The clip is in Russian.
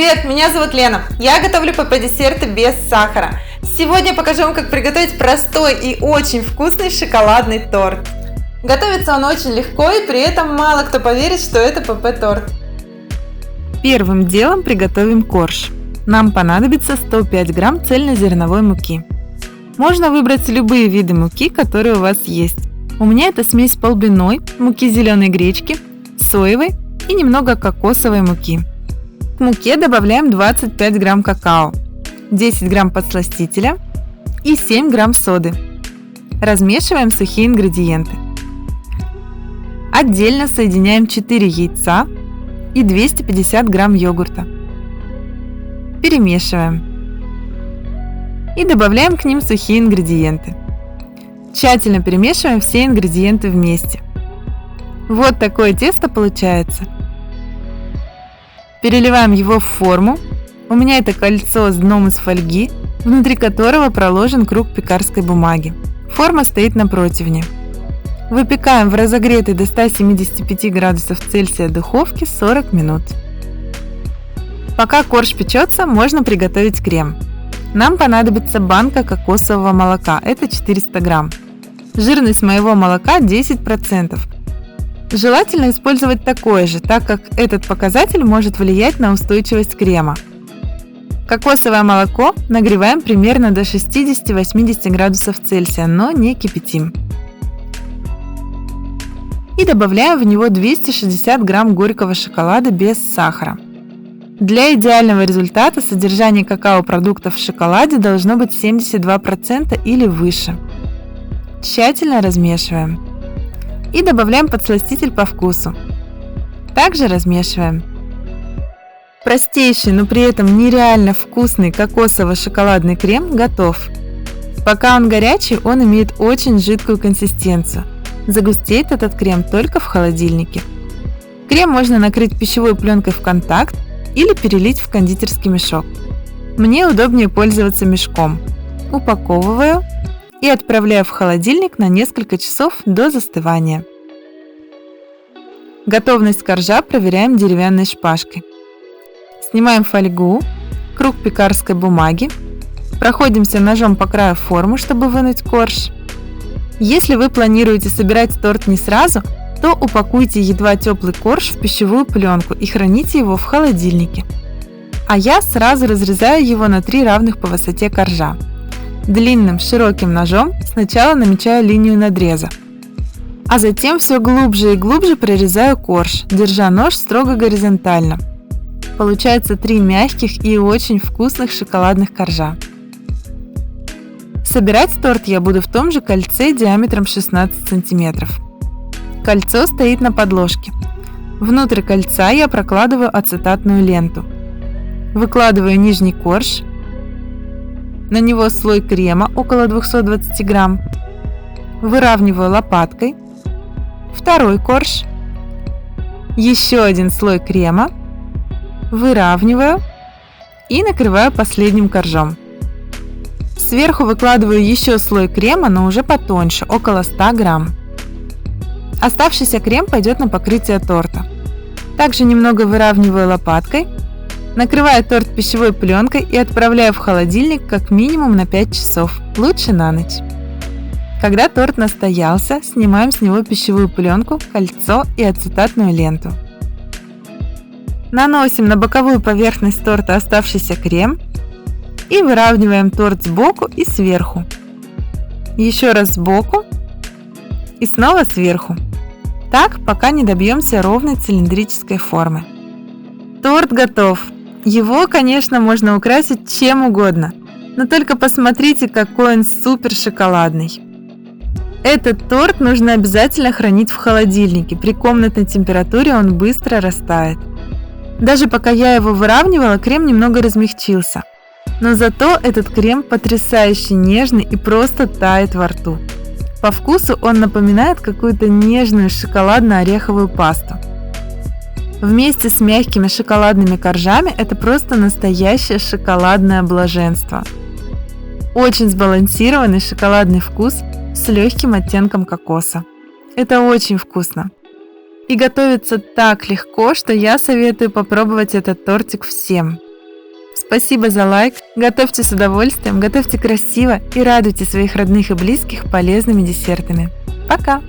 Привет, меня зовут Лена. Я готовлю ПП-десерты без сахара. Сегодня покажу вам, как приготовить простой и очень вкусный шоколадный торт. Готовится он очень легко, и при этом мало кто поверит, что это ПП-торт. Первым делом приготовим корж. Нам понадобится 105 грамм цельнозерновой муки. Можно выбрать любые виды муки, которые у вас есть. У меня это смесь полбяной, муки зеленой гречки, соевой и немного кокосовой муки. К муке добавляем 25 грамм какао, 10 грамм подсластителя и 7 грамм соды. Размешиваем сухие ингредиенты. Отдельно соединяем 4 яйца и 250 грамм йогурта. Перемешиваем. И добавляем к ним сухие ингредиенты. Тщательно перемешиваем все ингредиенты вместе. Вот такое тесто получается. Переливаем его в форму. У меня это кольцо с дном из фольги, внутри которого проложен круг пекарской бумаги. Форма стоит на противне. Выпекаем в разогретой до 175 градусов Цельсия духовке 40 минут. Пока корж печется, можно приготовить крем. Нам понадобится банка кокосового молока, это 400 грамм. Жирность моего молока 10%. Желательно использовать такое же, так как этот показатель может влиять на устойчивость крема. Кокосовое молоко нагреваем примерно до 60-80 градусов Цельсия, но не кипятим. И добавляем в него 260 грамм горького шоколада без сахара. Для идеального результата содержание какао-продуктов в шоколаде должно быть 72% или выше. Тщательно размешиваем. И добавляем подсластитель по вкусу. Также размешиваем. Простейший, но при этом нереально вкусный кокосово-шоколадный крем готов. Пока он горячий, он имеет очень жидкую консистенцию. Загустеет этот крем только в холодильнике. Крем можно накрыть пищевой пленкой в контакт или перелить в кондитерский мешок. Мне удобнее пользоваться мешком. Упаковываю и отправляю в холодильник на несколько часов до застывания. Готовность коржа проверяем деревянной шпажкой. Снимаем фольгу, круг пекарской бумаги, проходимся ножом по краю формы, чтобы вынуть корж. Если вы планируете собирать торт не сразу, то упакуйте едва теплый корж в пищевую пленку и храните его в холодильнике. А я сразу разрезаю его на 3 равных по высоте коржа. Длинным широким ножом сначала намечаю линию надреза, а затем все глубже и глубже прорезаю корж, держа нож строго горизонтально. Получается 3 мягких и очень вкусных шоколадных коржа. Собирать торт я буду в том же кольце диаметром 16 см. Кольцо стоит на подложке. Внутрь кольца я прокладываю ацетатную ленту. Выкладываю нижний корж. На него слой крема около 220 грамм. Выравниваю лопаткой. Второй корж. Еще один слой крема. Выравниваю и накрываю последним коржом. Сверху выкладываю еще слой крема, но уже потоньше, около 100 грамм. Оставшийся крем пойдет на покрытие торта. Также немного выравниваю лопаткой. Накрываю торт пищевой пленкой и отправляю в холодильник как минимум на 5 часов, лучше на ночь. Когда торт настоялся, снимаем с него пищевую пленку, кольцо и ацетатную ленту. Наносим на боковую поверхность торта оставшийся крем и выравниваем торт сбоку и сверху. Еще раз сбоку и снова сверху. Так, пока не добьемся ровной цилиндрической формы. Торт готов. Его, конечно, можно украсить чем угодно, но только посмотрите, какой он супер шоколадный. Этот торт нужно обязательно хранить в холодильнике. При комнатной температуре он быстро растает. Даже пока я его выравнивала, крем немного размягчился. Но зато этот крем потрясающе нежный и просто тает во рту. По вкусу он напоминает какую-то нежную шоколадно-ореховую пасту. Вместе с мягкими шоколадными коржами это просто настоящее шоколадное блаженство. Очень сбалансированный шоколадный вкус с легким оттенком кокоса. Это очень вкусно. И готовится так легко, что я советую попробовать этот тортик всем. Спасибо за лайк. Готовьте с удовольствием, готовьте красиво и радуйте своих родных и близких полезными десертами. Пока!